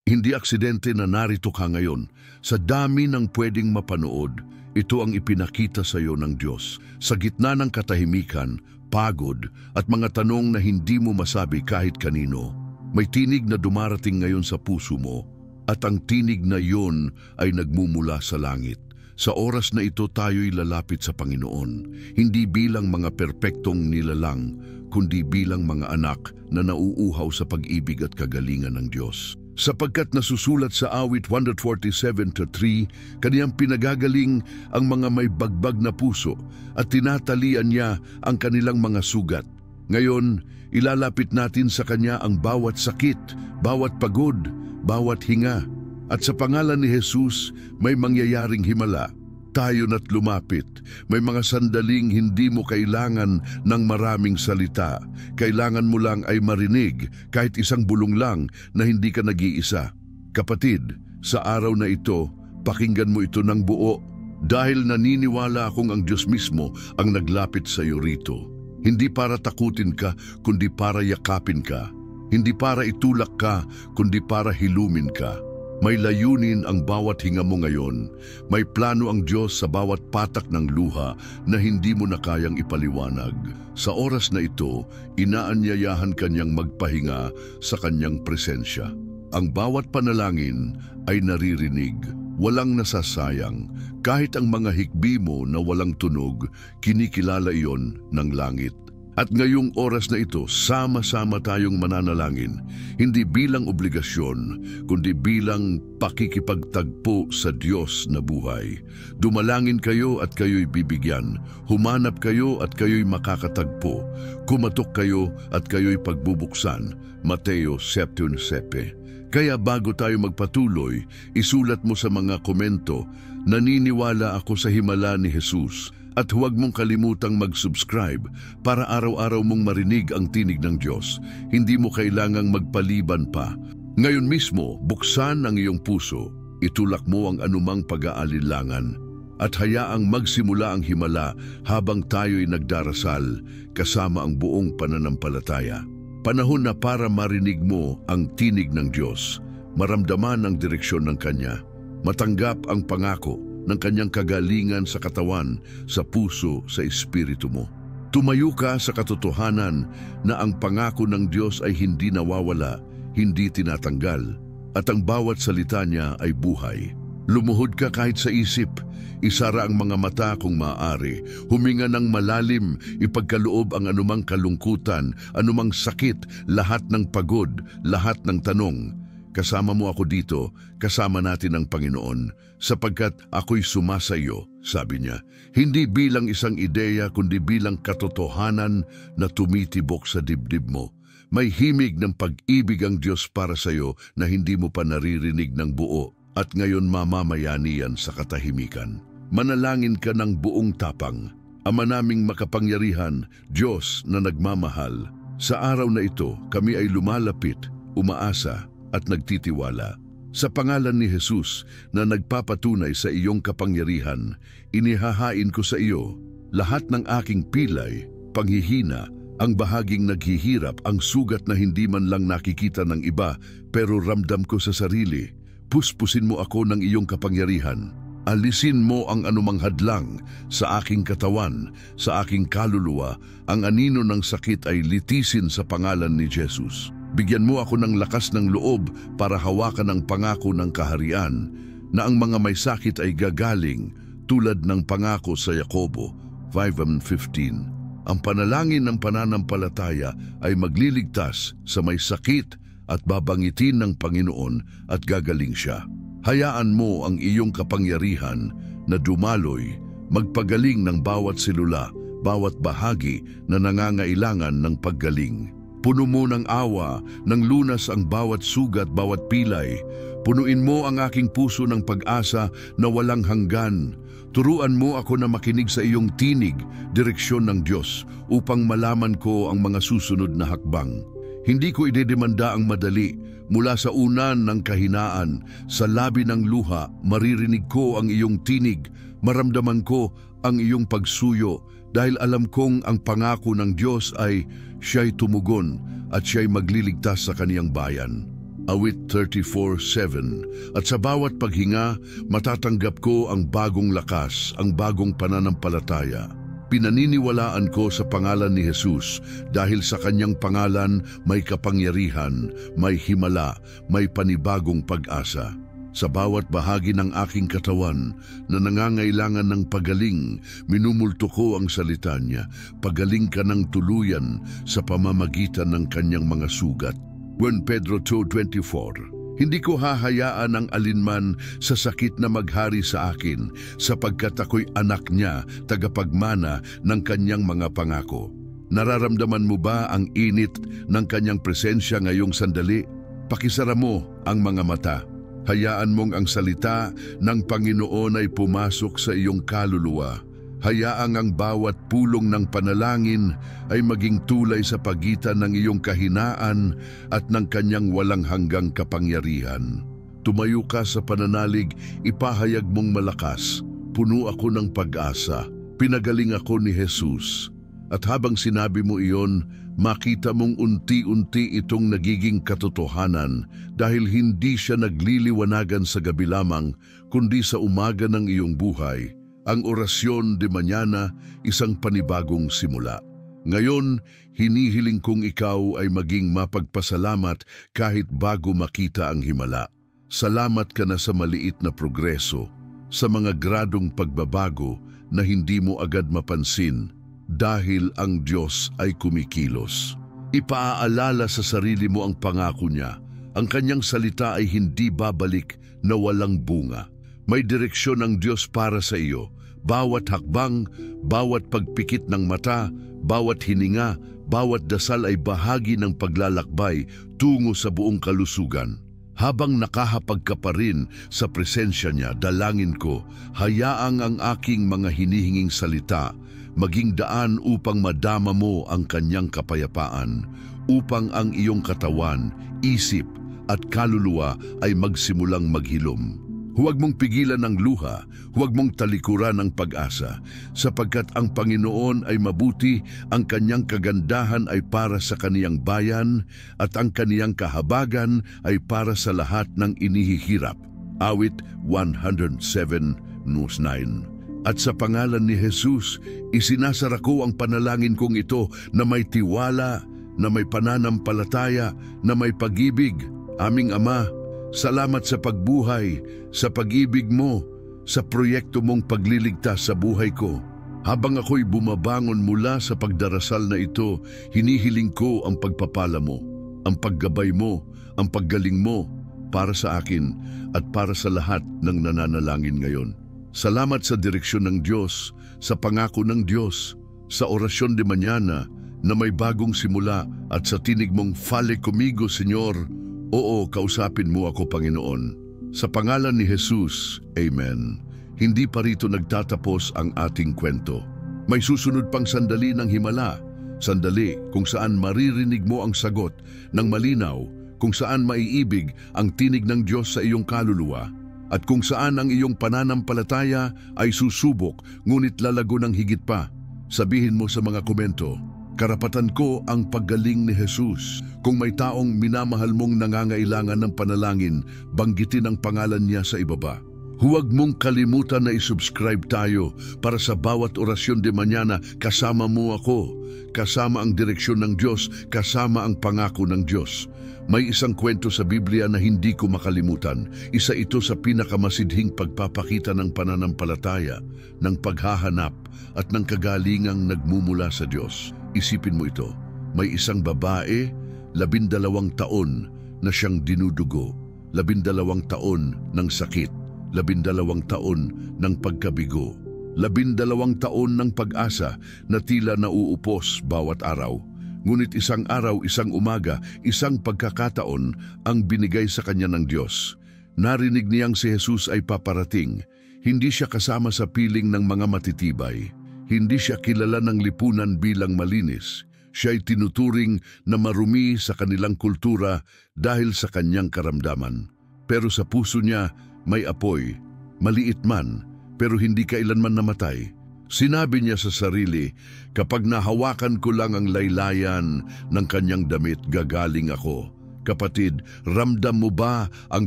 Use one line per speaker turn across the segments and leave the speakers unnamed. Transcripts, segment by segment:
Hindi aksidente na narito ka ngayon. Sa dami ng pwedeng mapanood, ito ang ipinakita sa iyo ng Diyos. Sa gitna ng katahimikan, pagod at mga tanong na hindi mo masabi kahit kanino, may tinig na dumarating ngayon sa puso mo at ang tinig na iyon ay nagmumula sa langit. Sa oras na ito tayo'y lalapit sa Panginoon, hindi bilang mga perpektong nilalang, kundi bilang mga anak na nauuhaw sa pag-ibig at kagalingan ng Diyos. Sapagkat nasusulat sa awit 147:3, kaniyang pinagagaling ang mga may bagbag na puso at tinatalian niya ang kanilang mga sugat. Ngayon, ilalapit natin sa Kanya ang bawat sakit, bawat pagod, bawat hinga. At sa pangalan ni Jesus, may mangyayaring himala. Tayo na't lumapit. May mga sandaling hindi mo kailangan ng maraming salita. Kailangan mo lang ay marinig, kahit isang bulong lang na hindi ka nag-iisa. Kapatid, sa araw na ito, pakinggan mo ito ng buo. Dahil naniniwala akong ang Diyos mismo ang naglapit sa iyo rito. Hindi para takutin ka, kundi para yakapin ka. Hindi para itulak ka, kundi para hilumin ka. May layunin ang bawat hinga mo ngayon. May plano ang Diyos sa bawat patak ng luha na hindi mo na kayang ipaliwanag. Sa oras na ito, inaanyayahan Kanyang magpahinga sa Kanyang presensya. Ang bawat panalangin ay naririnig, walang nasasayang. Kahit ang mga hikbi mo na walang tunog, kinikilala iyon ng langit. At ngayong oras na ito, sama-sama tayong mananalangin, hindi bilang obligasyon, kundi bilang pakikipagtagpo sa Diyos na buhay. Dumalangin kayo at kayo'y bibigyan, humanap kayo at kayo'y makakatagpo, kumatok kayo at kayo'y pagbubuksan. Mateo 7:7. Kaya bago tayo magpatuloy, isulat mo sa mga komento, naniniwala ako sa himala ni Jesus. At huwag mong kalimutang mag-subscribe para araw-araw mong marinig ang tinig ng Diyos. Hindi mo kailangang magpaliban pa. Ngayon mismo, buksan ang iyong puso, itulak mo ang anumang pag-aalinlangan, at hayaang magsimula ang himala habang tayo'y nagdarasal kasama ang buong pananampalataya. Panahon na para marinig mo ang tinig ng Diyos, maramdaman ang direksyon ng Kanya, matanggap ang pangako ng Kanyang kagalingan sa katawan, sa puso, sa espiritu mo. Tumayo ka sa katotohanan na ang pangako ng Diyos ay hindi nawawala, hindi tinatanggal, at ang bawat salita niya ay buhay. Lumuhod ka kahit sa isip, isara ang mga mata kung maaari, huminga ng malalim, ipagkaloob ang anumang kalungkutan, anumang sakit, lahat ng pagod, lahat ng tanong. Kasama mo ako dito, kasama natin ang Panginoon, sapagkat ako'y sumasayo, sabi niya. Hindi bilang isang ideya, kundi bilang katotohanan na tumitibok sa dibdib mo. May himig ng pag-ibig ang Diyos para sa iyo na hindi mo pa naririnig ng buo, at ngayon mamamayani yan sa katahimikan. Manalangin ka ng buong tapang. Ama naming makapangyarihan, Diyos na nagmamahal, sa araw na ito kami ay lumalapit, umaasa, at nagtitiwala. Sa pangalan ni Jesus na nagpapatunay sa iyong kapangyarihan, inihahain ko sa iyo lahat ng aking pilay, panghihina, ang bahaging naghihirap, ang sugat na hindi man lang nakikita ng iba pero ramdam ko sa sarili. Puspusin mo ako ng iyong kapangyarihan. Alisin mo ang anumang hadlang sa aking katawan, sa aking kaluluwa. Ang anino ng sakit ay litisin sa pangalan ni Jesus. Bigyan mo ako ng lakas ng loob para hawakan ang pangako ng kaharian na ang mga may sakit ay gagaling tulad ng pangako sa Jacobo 5:15. Ang panalangin ng pananampalataya ay magliligtas sa may sakit at babangitin ng Panginoon at gagaling siya. Hayaan mo ang iyong kapangyarihan na dumaloy, magpagaling ng bawat selula, bawat bahagi na nangangailangan ng paggaling. Puno mo ng awa, ng lunas ang bawat sugat, bawat pilay. Punuin mo ang aking puso ng pag-asa na walang hanggan. Turuan mo ako na makinig sa iyong tinig, direksyon ng Diyos, upang malaman ko ang mga susunod na hakbang. Hindi ko idedemanda ang madali. Mula sa unan ng kahinaan, sa labi ng luha, maririnig ko ang iyong tinig, maramdaman ko ang iyong pagsuyo, dahil alam kong ang pangako ng Diyos ay siya'y tumugon at siya'y magliligtas sa kaniyang bayan. Awit 34:7. At sa bawat paghinga, matatanggap ko ang bagong lakas, ang bagong pananampalataya. Pinaniniwalaan ko sa pangalan ni Jesus dahil sa kanyang pangalan may kapangyarihan, may himala, may panibagong pag-asa. Sa bawat bahagi ng aking katawan na nangangailangan ng pagaling, minumulto ko ang salita niya. Pagaling ka ng tuluyan sa pamamagitan ng kanyang mga sugat. 1 Pedro 2:24. Hindi ko hahayaan ang alinman sa sakit na maghari sa akin, sapagkat ako'y anak niya, tagapagmana ng kanyang mga pangako. Nararamdaman mo ba ang init ng kanyang presensya ngayong sandali? Pakisara mo ang mga mata. Hayaan mong ang salita ng Panginoon ay pumasok sa iyong kaluluwa. Hayaang ang bawat pulong ng panalangin ay maging tulay sa pagitan ng iyong kahinaan at ng kanyang walang hanggang kapangyarihan. Tumayo ka sa pananalig, ipahayag mong malakas. Puno ako ng pag-asa. Pinagaling ako ni Jesus. At habang sinabi mo iyon, makita mong unti-unti itong nagiging katotohanan dahil hindi siya nagliliwanagan sa gabi lamang, kundi sa umaga ng iyong buhay. Ang orasyon de mañana, isang panibagong simula. Ngayon, hinihiling kong ikaw ay maging mapagpasalamat kahit bago makita ang himala. Salamat ka na sa maliit na progreso, sa mga gradong pagbabago na hindi mo agad mapansin dahil ang Diyos ay kumikilos. Ipaaalala sa sarili mo ang pangako niya. Ang kanyang salita ay hindi babalik na walang bunga. May direksyon ng Diyos para sa iyo. Bawat hakbang, bawat pagpikit ng mata, bawat hininga, bawat dasal ay bahagi ng paglalakbay tungo sa buong kalusugan. Habang nakahapag ka pa rin sa presensya niya, dalangin ko, hayaang ang aking mga hinihinging salita maging daan upang madama mo ang kanyang kapayapaan, upang ang iyong katawan, isip at kaluluwa ay magsimulang maghilom. Huwag mong pigilan ang luha, huwag mong talikuran ang pag-asa, sapagkat ang Panginoon ay mabuti, ang kanyang kagandahan ay para sa kaniyang bayan, at ang kaniyang kahabagan ay para sa lahat ng inihihirap. Awit 107:9. At sa pangalan ni Jesus, isinasara ko ang panalangin kong ito na may tiwala, na may pananampalataya, na may pag-ibig. Aming Ama, salamat sa pagbuhay, sa pag-ibig mo, sa proyekto mong pagliligtas sa buhay ko. Habang ako'y bumabangon mula sa pagdarasal na ito, hinihiling ko ang pagpapala mo, ang paggabay mo, ang paggaling mo para sa akin at para sa lahat ng nananalangin ngayon. Salamat sa direksyon ng Diyos, sa pangako ng Diyos, sa orasyon de mañana na may bagong simula at sa tinig mong "Fale conmigo, Señor." Oo, kausapin mo ako, Panginoon. Sa pangalan ni Jesus, Amen. Hindi pa rito nagtatapos ang ating kwento. May susunod pang sandali ng himala, sandali kung saan maririnig mo ang sagot ng malinaw, kung saan maiibig ang tinig ng Diyos sa iyong kaluluwa, at kung saan ang iyong pananampalataya ay susubok ngunit lalago ng higit pa. Sabihin mo sa mga komento, karapatan ko ang paggaling ni Jesus. Kung may taong minamahal mong nangangailangan ng panalangin, banggitin ang pangalan niya sa ibaba. Huwag mong kalimutan na isubscribe tayo para sa bawat orasyon de mañana kasama mo ako, kasama ang direksyon ng Diyos, kasama ang pangako ng Diyos. May isang kwento sa Biblia na hindi ko makalimutan. Isa ito sa pinakamasidhing pagpapakita ng pananampalataya, ng paghahanap at ng kagalingang nagmumula sa Diyos. Isipin mo ito, may isang babae, 12 taon na siyang dinudugo, 12 taon ng sakit, 12 taon ng pagkabigo, 12 taon ng pag-asa na tila nauupos bawat araw. Ngunit isang araw, isang umaga, isang pagkakataon ang binigay sa kanya ng Diyos. Narinig niyang si Jesus ay paparating. Hindi siya kasama sa piling ng mga matitibay. Hindi siya kilala ng lipunan bilang malinis. Siya ay tinuturing na marumi sa kanilang kultura dahil sa kanyang karamdaman. Pero sa puso niya may apoy, maliit man, pero hindi kailanman namatay. Sinabi niya sa sarili, kapag nahawakan ko lang ang laylayan ng kanyang damit, gagaling ako. Kapatid, ramdam mo ba ang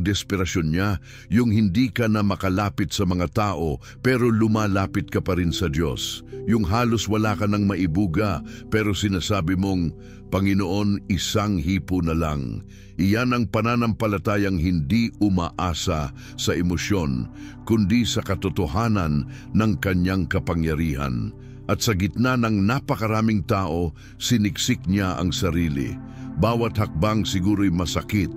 desperasyon niya? Yung hindi ka na makalapit sa mga tao pero lumalapit ka pa rin sa Diyos. Yung halos wala ka nang maibuga pero sinasabi mong, Panginoon, isang hipo na lang. Iyan ang pananampalatayang hindi umaasa sa emosyon, kundi sa katotohanan ng kanyang kapangyarihan. At sa gitna ng napakaraming tao, siniksik niya ang sarili. Bawat hakbang siguro'y masakit.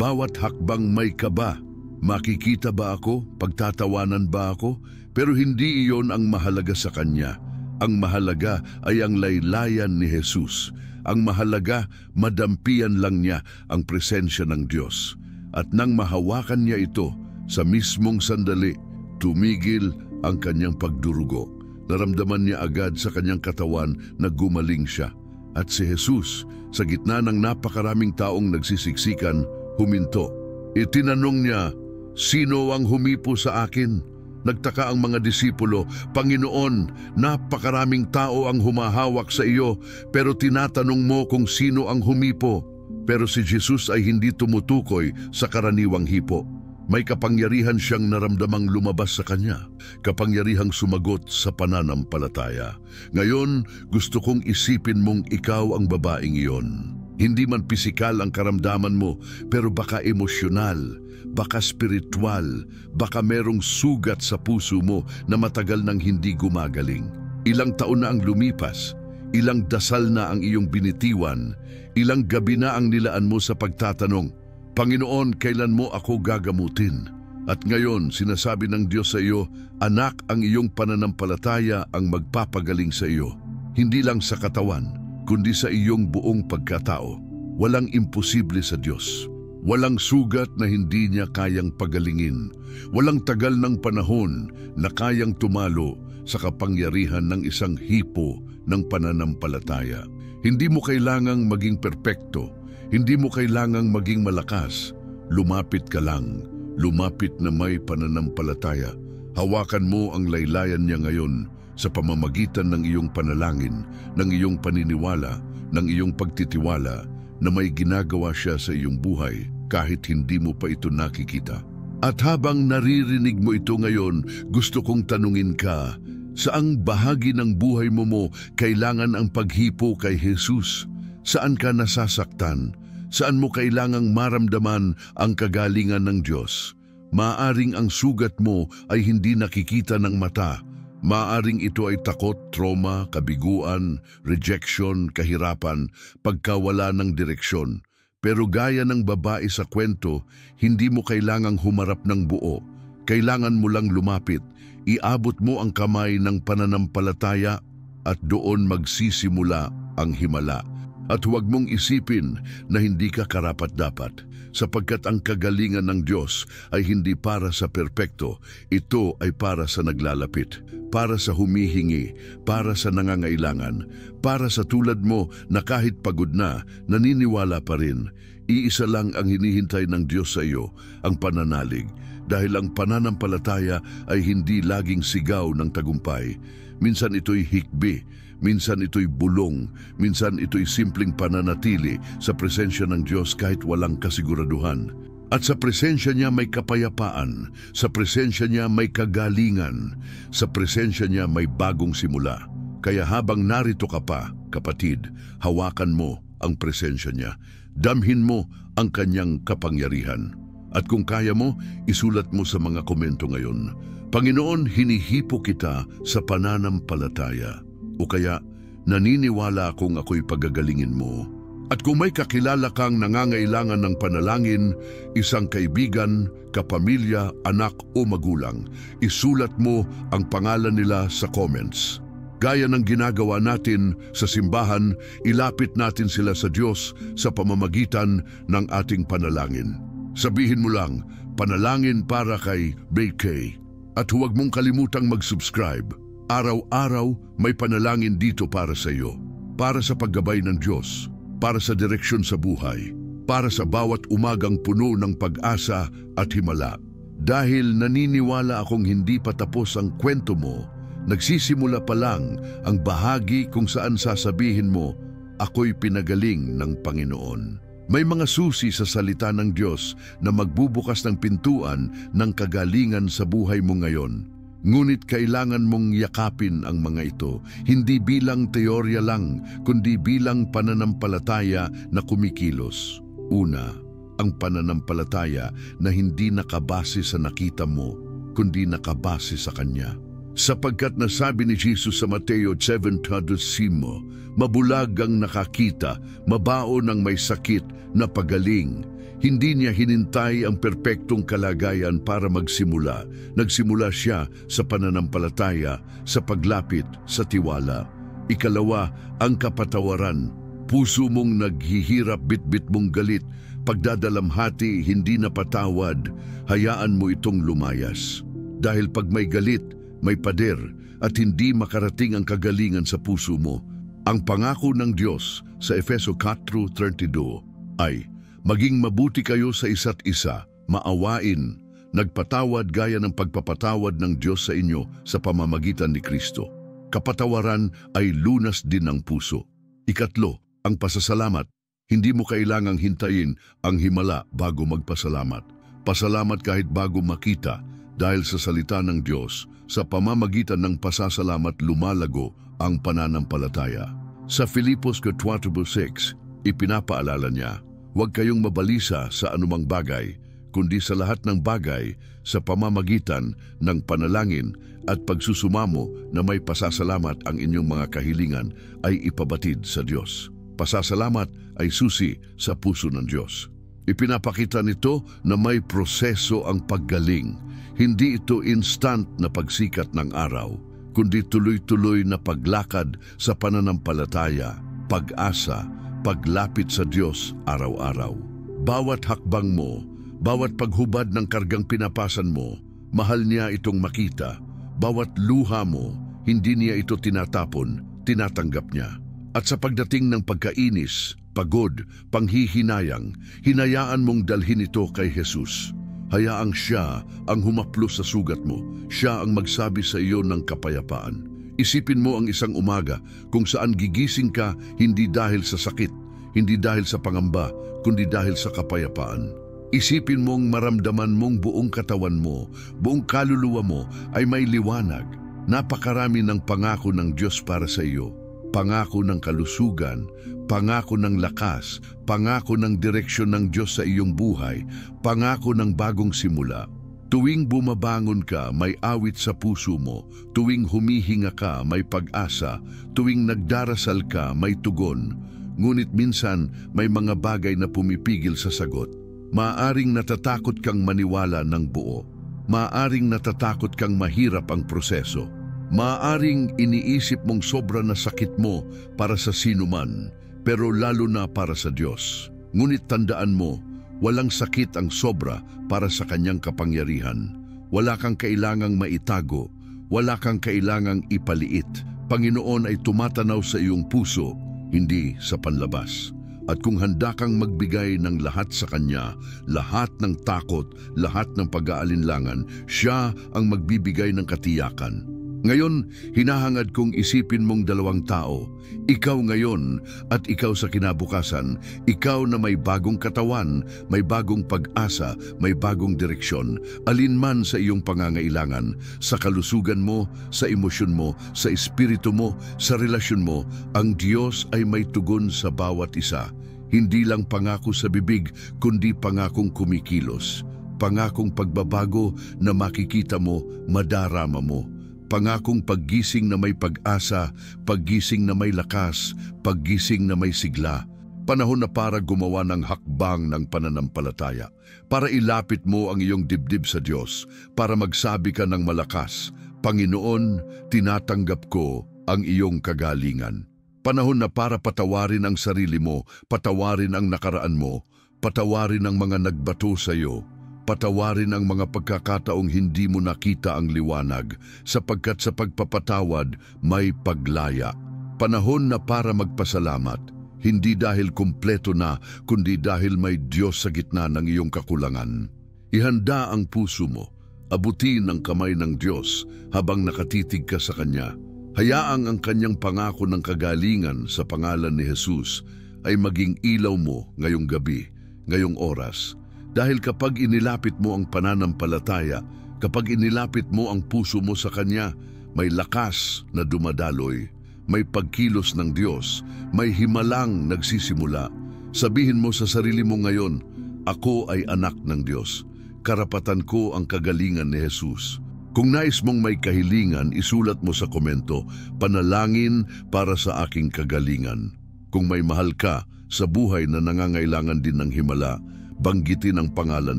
Bawat hakbang may kaba. Makikita ba ako? Pagtatawanan ba ako? Pero hindi iyon ang mahalaga sa kanya. Ang mahalaga ay ang laylayan ni Jesus. Ang mahalaga, madampian lang niya ang presensya ng Diyos. At nang mahawakan niya ito, sa mismong sandali, tumigil ang kanyang pagdurugo. Naramdaman niya agad sa kanyang katawan na gumaling siya. At si Jesus, sa gitna ng napakaraming taong nagsisiksikan, huminto. Itinanong niya, sino ang humipo sa akin? Nagtaka ang mga disipulo, Panginoon, napakaraming tao ang humahawak sa iyo, pero tinatanong mo kung sino ang humipo. Pero si Jesus ay hindi tumutukoy sa karaniwang hipo. May kapangyarihan siyang naramdamang lumabas sa kanya, kapangyarihang sumagot sa pananampalataya. Ngayon, gusto kong isipin mong ikaw ang babaeng iyon. Hindi man pisikal ang karamdaman mo, pero baka emosyonal, baka spiritual, baka merong sugat sa puso mo na matagal nang hindi gumagaling. Ilang taon na ang lumipas, ilang dasal na ang iyong binitiwan, ilang gabi na ang nilaan mo sa pagtatanong, Panginoon, kailan mo ako gagamutin? At ngayon, sinasabi ng Diyos sa iyo, anak, ang iyong pananampalataya ang magpapagaling sa iyo. Hindi lang sa katawan, kundi sa iyong buong pagkatao. Walang imposible sa Diyos. Walang sugat na hindi niya kayang pagalingin. Walang tagal ng panahon na kayang tumalo sa kapangyarihan ng isang hipo ng pananampalataya. Hindi mo kailangang maging perpekto. Hindi mo kailangang maging malakas. Lumapit ka lang. Lumapit na may pananampalataya. Hawakan mo ang laylayan niya ngayon sa pamamagitan ng iyong panalangin, ng iyong paniniwala, ng iyong pagtitiwala na may ginagawa siya sa iyong buhay kahit hindi mo pa ito nakikita. At habang naririnig mo ito ngayon, gusto kong tanungin ka, saang bahagi ng buhay mo kailangan ang paghipo kay Jesus? Saan ka nasasaktan? Saan mo kailangang maramdaman ang kagalingan ng Diyos? Maaring ang sugat mo ay hindi nakikita ng mata. Maaring ito ay takot, trauma, kabiguan, rejection, kahirapan, pagkawala ng direksyon. Pero gaya ng babae sa kwento, hindi mo kailangang humarap ng buo. Kailangan mo lang lumapit. Iabot mo ang kamay ng pananampalataya at doon magsisimula ang himala. At huwag mong isipin na hindi ka karapat-dapat, sapagkat ang kagalingan ng Diyos ay hindi para sa perpekto, ito ay para sa naglalapit, para sa humihingi, para sa nangangailangan, para sa tulad mo na kahit pagod na, naniniwala pa rin. Iisa lang ang hinihintay ng Diyos sa iyo, ang pananalig, dahil ang pananampalataya ay hindi laging sigaw ng tagumpay. Minsan ito'y hikbi, minsan ito'y bulong, minsan ito'y simpleng pananatili sa presensya ng Diyos kahit walang kasiguraduhan. At sa presensya niya may kapayapaan, sa presensya niya may kagalingan, sa presensya niya may bagong simula. Kaya habang narito ka pa, kapatid, hawakan mo ang presensya niya. Damhin mo ang kanyang kapangyarihan. At kung kaya mo, isulat mo sa mga komento ngayon, Panginoon, hinihipo kita sa pananampalataya. O kaya, naniniwala akong ako'y pagagalingin mo. At kung may kakilala kang nangangailangan ng panalangin, isang kaibigan, kapamilya, anak o magulang, isulat mo ang pangalan nila sa comments. Gaya ng ginagawa natin sa simbahan, ilapit natin sila sa Diyos sa pamamagitan ng ating panalangin. Sabihin mo lang, panalangin para kay BK. At huwag mong kalimutang mag-subscribe. Araw-araw may panalangin dito para sa iyo. Para sa paggabay ng Diyos. Para sa direksyon sa buhay. Para sa bawat umagang puno ng pag-asa at himala. Dahil naniniwala akong hindi pa tapos ang kwento mo, nagsisimula pa lang ang bahagi kung saan sasabihin mo, ako'y pinagaling ng Panginoon. May mga susi sa salita ng Diyos na magbubukas ng pintuan ng kagalingan sa buhay mo ngayon. Ngunit kailangan mong yakapin ang mga ito, hindi bilang teorya lang, kundi bilang pananampalataya na kumikilos. Una, ang pananampalataya na hindi nakabase sa nakita mo, kundi nakabase sa Kanya. Sapagkat nasabi ni Jesus sa Mateo 7:35, mabulag ang nakakita, mabaon ang may sakit na pagaling. Hindi niya hinintay ang perpektong kalagayan para magsimula. Nagsimula siya sa pananampalataya, sa paglapit, sa tiwala. Ikalawa, ang kapatawaran. Puso mong naghihirap, bitbit mong galit, pagdadalamhati, hindi napatawad, hayaan mo itong lumayas. Dahil pag may galit, may pader, at hindi makarating ang kagalingan sa puso mo. Ang pangako ng Diyos sa Efeso 4:32 ay, maging mabuti kayo sa isa't isa, maawain, nagpatawad gaya ng pagpapatawad ng Diyos sa inyo sa pamamagitan ni Kristo. Kapatawaran ay lunas din ng puso. Ikatlo, ang pasasalamat. Hindi mo kailangang hintayin ang himala bago magpasalamat. Pasalamat kahit bago makita, dahil sa salita ng Diyos, sa pamamagitan ng pasasalamat lumalago ang pananampalataya. Sa Filipos 4:6, ipinapaalala niya, huwag kayong mabalisa sa anumang bagay, kundi sa lahat ng bagay sa pamamagitan ng panalangin at pagsusumamo na may pasasalamat ang inyong mga kahilingan ay ipabatid sa Diyos. Pasasalamat ay susi sa puso ng Diyos. Ipinapakita nito na may proseso ang paggaling. Hindi ito instant na pagsikat ng araw, kundi tuloy-tuloy na paglakad sa pananampalataya, pag-asa, paglapit sa Diyos araw-araw. Bawat hakbang mo, bawat paghubad ng kargang pinapasan mo, mahal niya itong makita. Bawat luha mo, hindi niya ito tinatapon, tinatanggap niya. At sa pagdating ng pagkainis, pagod, panghihinayang, hinayaan mong dalhin ito kay Jesus. Hayaang siya ang humaplos sa sugat mo, siya ang magsabi sa iyo ng kapayapaan. Isipin mo ang isang umaga kung saan gigising ka hindi dahil sa sakit, hindi dahil sa pangamba, kundi dahil sa kapayapaan. Isipin mong maramdaman mong buong katawan mo, buong kaluluwa mo ay may liwanag. Napakarami ng pangako ng Diyos para sa iyo. Pangako ng kalusugan, pangako ng lakas, pangako ng direksyon ng Diyos sa iyong buhay, pangako ng bagong simula. Tuwing bumabangon ka, may awit sa puso mo. Tuwing humihinga ka, may pag-asa. Tuwing nagdarasal ka, may tugon. Ngunit minsan, may mga bagay na pumipigil sa sagot. Maaring natatakot kang maniwala ng buo. Maaring natatakot kang mahirap ang proseso. Maaring iniisip mong sobra na sakit mo para sa sinuman, pero lalo na para sa Diyos. Ngunit tandaan mo, walang sakit ang sobra para sa Kanyang kapangyarihan. Wala kang kailangang maitago, wala kang kailangang ipaliit. Panginoon ay tumatanaw sa iyong puso, hindi sa panlabas. At kung handa kang magbigay ng lahat sa Kanya, lahat ng takot, lahat ng pag-aalinlangan, siya ang magbibigay ng katiyakan. Ngayon, hinahangad kong isipin mong dalawang tao, ikaw ngayon at ikaw sa kinabukasan, ikaw na may bagong katawan, may bagong pag-asa, may bagong direksyon, alinman sa iyong pangangailangan, sa kalusugan mo, sa emosyon mo, sa espiritu mo, sa relasyon mo, ang Diyos ay may tugon sa bawat isa. Hindi lang pangako sa bibig, kundi pangakong kumikilos. Pangakong pagbabago na makikita mo, madarama mo. Pangakong paggising na may pag-asa, paggising na may lakas, paggising na may sigla. Panahon na para gumawa ng hakbang ng pananampalataya, para ilapit mo ang iyong dibdib sa Diyos, para magsabi ka ng malakas, Panginoon, tinatanggap ko ang iyong kagalingan. Panahon na para patawarin ang sarili mo, patawarin ang nakaraan mo, patawarin ang mga nagbato sa iyo, patawarin ang mga pagkakataong hindi mo nakita ang liwanag, sapagkat sa pagpapatawad may paglaya. Panahon na para magpasalamat, hindi dahil kumpleto na, kundi dahil may Diyos sa gitna ng iyong kakulangan. Ihanda ang puso mo, abutin ang kamay ng Diyos habang nakatitig ka sa Kanya. Hayaang ang Kanyang pangako ng kagalingan sa pangalan ni Jesus ay maging ilaw mo ngayong gabi, ngayong oras. Dahil kapag inilapit mo ang pananampalataya, kapag inilapit mo ang puso mo sa Kanya, may lakas na dumadaloy, may pagkilos ng Diyos, may himalang nagsisimula. Sabihin mo sa sarili mo ngayon, ako ay anak ng Diyos. Karapatan ko ang kagalingan ni Jesus. Kung nais mong may kahilingan, isulat mo sa komento, panalangin para sa aking kagalingan. Kung may mahal ka sa buhay na nangangailangan din ng himala, banggitin ang pangalan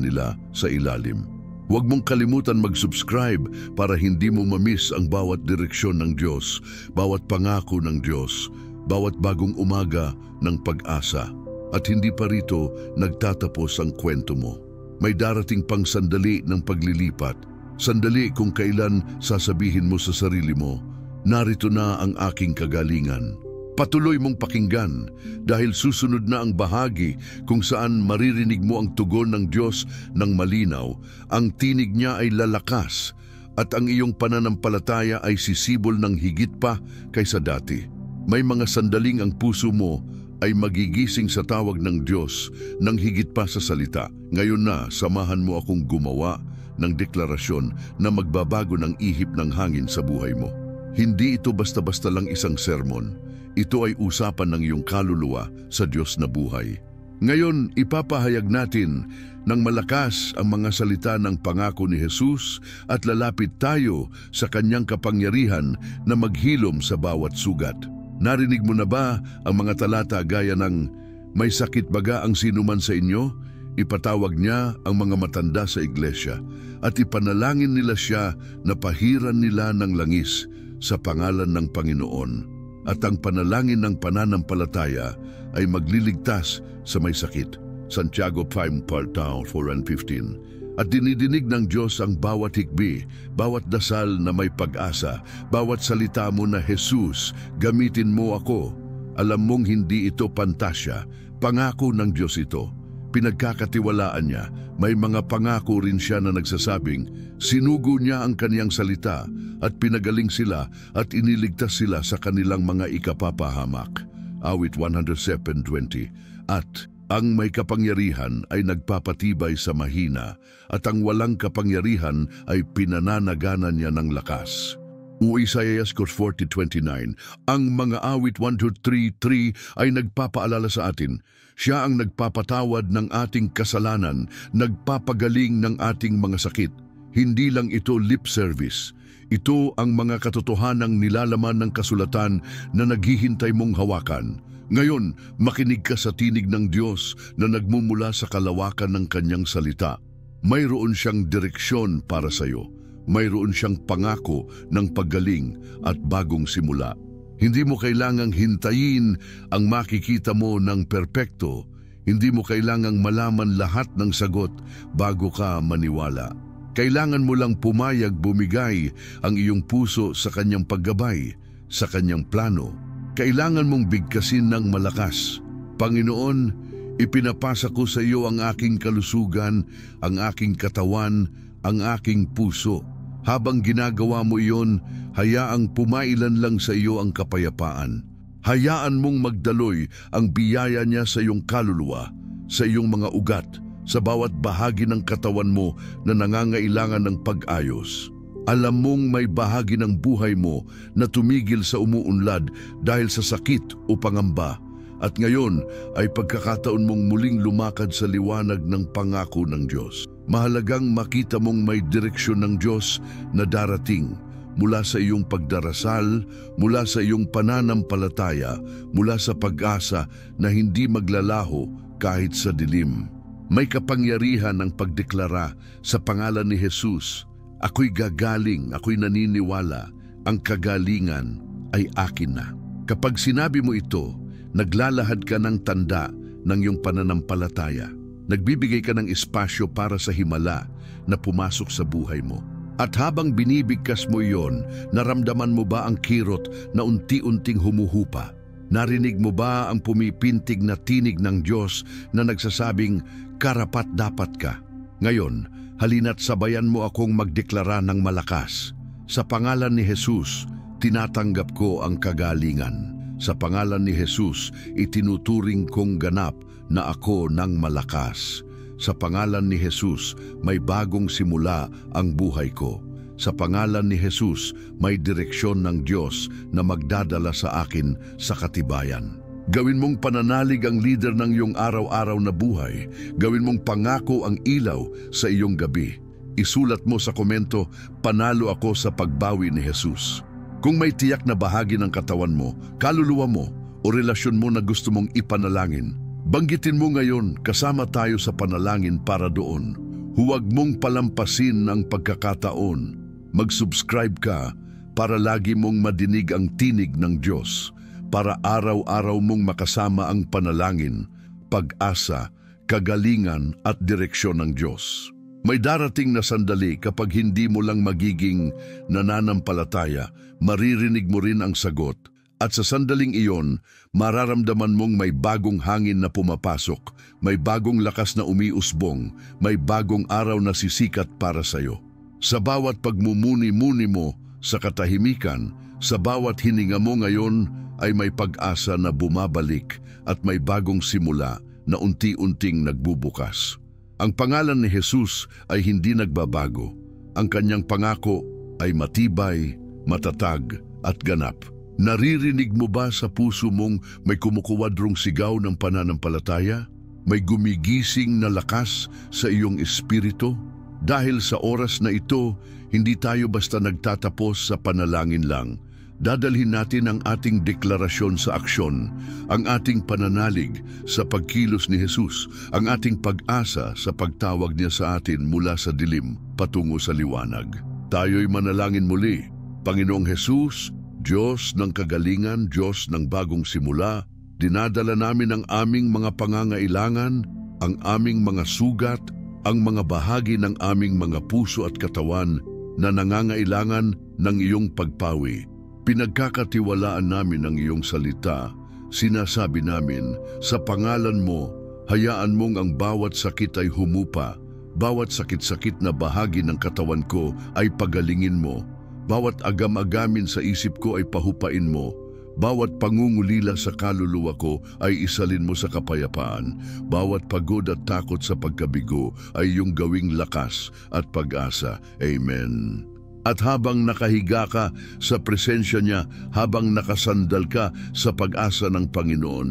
nila sa ilalim. Huwag mong kalimutan mag-subscribe para hindi mo mamiss ang bawat direksyon ng Diyos, bawat pangako ng Diyos, bawat bagong umaga ng pag-asa. At hindi pa rito nagtatapos ang kwento mo. May darating pang sandali ng paglilipat. Sandali kung kailan sasabihin mo sa sarili mo, narito na ang aking kagalingan. Patuloy mong pakinggan dahil susunod na ang bahagi kung saan maririnig mo ang tugon ng Diyos ng malinaw, ang tinig niya ay lalakas at ang iyong pananampalataya ay sisibol ng higit pa kaysa dati. May mga sandaling ang puso mo ay magigising sa tawag ng Diyos ng higit pa sa salita. Ngayon na, samahan mo akong gumawa ng deklarasyon na magbabago ng ihip ng hangin sa buhay mo. Hindi ito basta-basta lang isang sermon. Ito ay usapan ng iyong kaluluwa sa Diyos na buhay. Ngayon, ipapahayag natin ng malakas ang mga salita ng pangako ni Jesus at lalapit tayo sa Kanyang kapangyarihan na maghilom sa bawat sugat. Narinig mo na ba ang mga talata gaya ng, may sakit baga ang sinuman sa inyo? Ipatawag niya ang mga matanda sa iglesia at ipanalangin nila siya na pahiran nila ng langis sa pangalan ng Panginoon. At ang panalangin ng pananampalataya ay magliligtas sa may sakit. Santiago 5:4-15. At dinidinig ng Diyos ang bawat hikbi, bawat dasal na may pag-asa, bawat salita mo na Jesus, gamitin mo ako. Alam mong hindi ito pantasya, pangako ng Diyos ito. Pinagkakatiwalaan niya, may mga pangako rin siya na nagsasabing, sinugo niya ang kaniyang salita at pinagaling sila at iniligtas sila sa kanilang mga ikapapahamak. Awit 107:20. At ang may kapangyarihan ay nagpapatibay sa mahina at ang walang kapangyarihan ay pinananaganan niya ng lakas. Isaiah 40:29. Ang mga awit 1-2-3-3 ay nagpapaalala sa atin, siya ang nagpapatawad ng ating kasalanan, nagpapagaling ng ating mga sakit. Hindi lang ito lip service. Ito ang mga katotohanang nilalaman ng kasulatan na naghihintay mong hawakan. Ngayon, makinig ka sa tinig ng Diyos na nagmumula sa kalawakan ng Kanyang salita. Mayroon siyang direksyon para sa iyo. Mayroon siyang pangako ng paggaling at bagong simula. Hindi mo kailangang hintayin ang makikita mo ng perpekto. Hindi mo kailangang malaman lahat ng sagot bago ka maniwala. Kailangan mo lang pumayag bumigay ang iyong puso sa Kanyang paggabay, sa Kanyang plano. Kailangan mong bigkasin ng malakas. Panginoon, ipinapasa ko sa iyo ang aking kalusugan, ang aking katawan, ang aking puso. Habang ginagawa mo iyon, hayaang pumailan lang sa iyo ang kapayapaan. Hayaan mong magdaloy ang biyaya niya sa iyong kaluluwa, sa iyong mga ugat, sa bawat bahagi ng katawan mo na nangangailangan ng pag-ayos. Alam mong may bahagi ng buhay mo na tumigil sa umuunlad dahil sa sakit o pangamba. At ngayon ay pagkakataon mong muling lumakad sa liwanag ng pangako ng Diyos. Mahalagang makita mong may direksyon ng Diyos na darating mula sa iyong pagdarasal, mula sa iyong pananampalataya, mula sa pag-asa na hindi maglalaho kahit sa dilim. May kapangyarihan ng pagdeklara sa pangalan ni Jesus. Ako'y gagaling, ako'y naniniwala, ang kagalingan ay akin na. Kapag sinabi mo ito, naglalahad ka ng tanda ng iyong pananampalataya. Nagbibigay ka ng espasyo para sa himala na pumasok sa buhay mo. At habang binibigkas mo iyon, naramdaman mo ba ang kirot na unti-unting humuhupa? Narinig mo ba ang pumipintig na tinig ng Diyos na nagsasabing, karapat-dapat ka? Ngayon, halina't sabayan mo akong magdeklara ng malakas. Sa pangalan ni Jesus, tinatanggap ko ang kagalingan. Sa pangalan ni Jesus, itinuturing kong ganap na ako ng malakas. Sa pangalan ni Jesus, may bagong simula ang buhay ko. Sa pangalan ni Jesus, may direksyon ng Diyos na magdadala sa akin sa katibayan. Gawin mong pananalig ang leader ng iyong araw-araw na buhay. Gawin mong pangako ang ilaw sa iyong gabi. Isulat mo sa komento, panalo ako sa pagbawi ni Jesus. Kung may tiyak na bahagi ng katawan mo, kaluluwa mo, o relasyon mo na gusto mong ipanalangin, banggitin mo ngayon, kasama tayo sa panalangin para doon. Huwag mong palampasin ang pagkakataon. Mag-subscribe ka para lagi mong madinig ang tinig ng Diyos, para araw-araw mong makasama ang panalangin, pag-asa, kagalingan at direksyon ng Diyos. May darating na sandali kapag hindi mo lang magiging nananampalataya, maririnig mo rin ang sagot. At sa sandaling iyon, mararamdaman mong may bagong hangin na pumapasok, may bagong lakas na umiusbong, may bagong araw na sisikat para sa'yo. Sa bawat pagmumuni-muni mo sa katahimikan, sa bawat hininga mo ngayon ay may pag-asa na bumabalik at may bagong simula na unti-unting nagbubukas. Ang pangalan ni Jesus ay hindi nagbabago. Ang kanyang pangako ay matibay, matatag at ganap. Naririnig mo ba sa puso mong may kumukuwadrong sigaw ng pananampalataya? May gumigising na lakas sa iyong espiritu? Dahil sa oras na ito, hindi tayo basta nagtatapos sa panalangin lang. Dadalhin natin ang ating deklarasyon sa aksyon, ang ating pananalig sa pagkilos ni Jesus, ang ating pag-asa sa pagtawag niya sa atin mula sa dilim patungo sa liwanag. Tayo'y manalangin muli. Panginoong Jesus, Diyos ng kagalingan, Diyos ng bagong simula, dinadala namin ang aming mga pangangailangan, ang aming mga sugat, ang mga bahagi ng aming mga puso at katawan na nangangailangan ng iyong pagpawi. Pinagkakatiwalaan namin ang iyong salita. Sinasabi namin, sa pangalan mo, hayaan mong ang bawat sakit ay humupa, bawat sakit-sakit na bahagi ng katawan ko ay pagalingin mo, bawat agam-agamin sa isip ko ay pahupain mo, bawat pangungulila sa kaluluwa ko ay isalin mo sa kapayapaan, bawat pagod at takot sa pagkabigo ay iyong gawing lakas at pag-asa. Amen. At habang nakahiga ka sa presensya niya, habang nakasandal ka sa pag-asa ng Panginoon,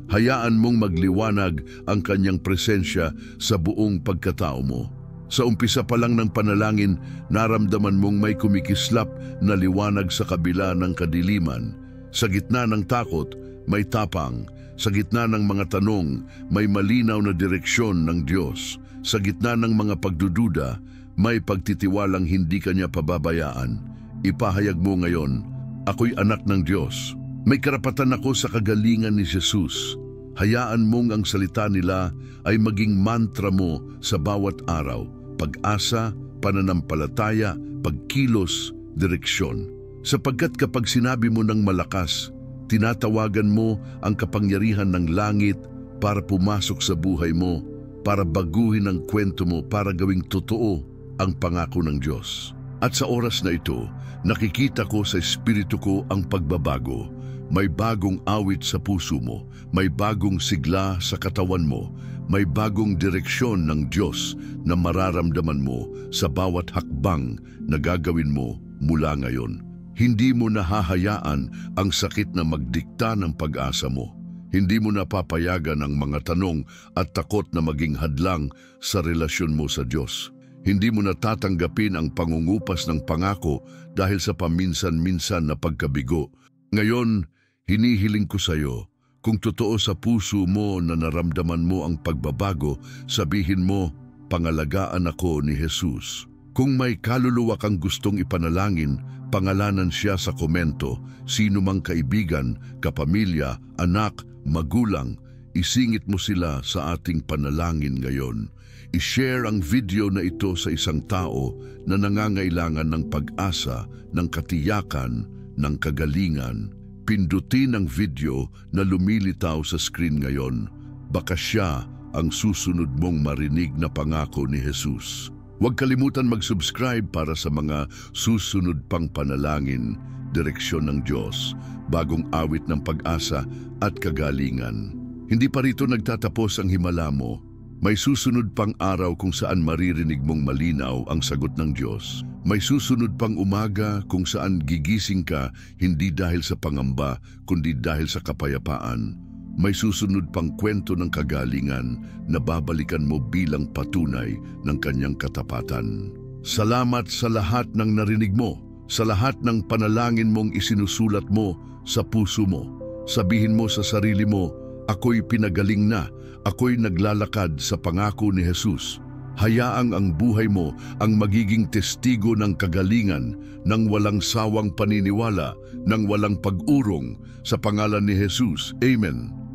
hayaan mong magliwanag ang kanyang presensya sa buong pagkatao mo. Sa umpisa pa lang ng panalangin, naramdaman mong may kumikislap na liwanag sa kabila ng kadiliman. Sa gitna ng takot, may tapang. Sa gitna ng mga tanong, may malinaw na direksyon ng Diyos. Sa gitna ng mga pagdududa, may pagtitiwalang hindi kanya pababayaan. Ipahayag mo ngayon, ako'y anak ng Diyos. May karapatan ako sa kagalingan ni Jesus. Hayaan mong ang salita nila ay maging mantra mo sa bawat araw. Pag-asa, pananampalataya, pagkilos, direksyon. Sapagkat kapag sinabi mo ng malakas, tinatawagan mo ang kapangyarihan ng langit para pumasok sa buhay mo, para baguhin ang kwento mo, para gawing totoo ang pangako ng Diyos. At sa oras na ito, nakikita ko sa espiritu ko ang pagbabago. May bagong awit sa puso mo, may bagong sigla sa katawan mo, may bagong direksyon ng Diyos na mararamdaman mo sa bawat hakbang na gagawin mo mula ngayon. Hindi mo nahahayaan ang sakit na magdikta ng pag-asa mo. Hindi mo napapayagan ang mga tanong at takot na maging hadlang sa relasyon mo sa Diyos. Hindi mo natatanggapin ang pangungupas ng pangako dahil sa paminsan-minsan na pagkabigo. Ngayon, hinihiling ko sa iyo, kung totoo sa puso mo na naramdaman mo ang pagbabago, sabihin mo, pangalagaan ako ni Jesus. Kung may kaluluwa kang gustong ipanalangin, pangalanan siya sa komento. Sino mang kaibigan, kapamilya, anak, magulang, isingit mo sila sa ating panalangin ngayon. I-share ang video na ito sa isang tao na nangangailangan ng pag-asa, ng katiyakan, ng kagalingan. Pindutin ang video na lumilitaw sa screen ngayon. Baka siya ang susunod mong marinig na pangako ni Jesus. Huwag kalimutan mag-subscribe para sa mga susunod pang panalangin. direksyon ng Diyos, bagong awit ng pag-asa at kagalingan. Hindi pa rito nagtatapos ang himala mo. May susunod pang araw kung saan maririnig mong malinaw ang sagot ng Diyos. May susunod pang umaga kung saan gigising ka hindi dahil sa pangamba, kundi dahil sa kapayapaan. May susunod pang kwento ng kagalingan na babalikan mo bilang patunay ng kanyang katapatan. Salamat sa lahat ng narinig mo, sa lahat ng panalangin mong isinusulat mo sa puso mo. Sabihin mo sa sarili mo, ako'y pinagaling na. Ako'y naglalakad sa pangako ni Jesus. Hayaang ang buhay mo ang magiging testigo ng kagalingan, ng walang sawang paniniwala, ng walang pag-urong, sa pangalan ni Jesus. Amen.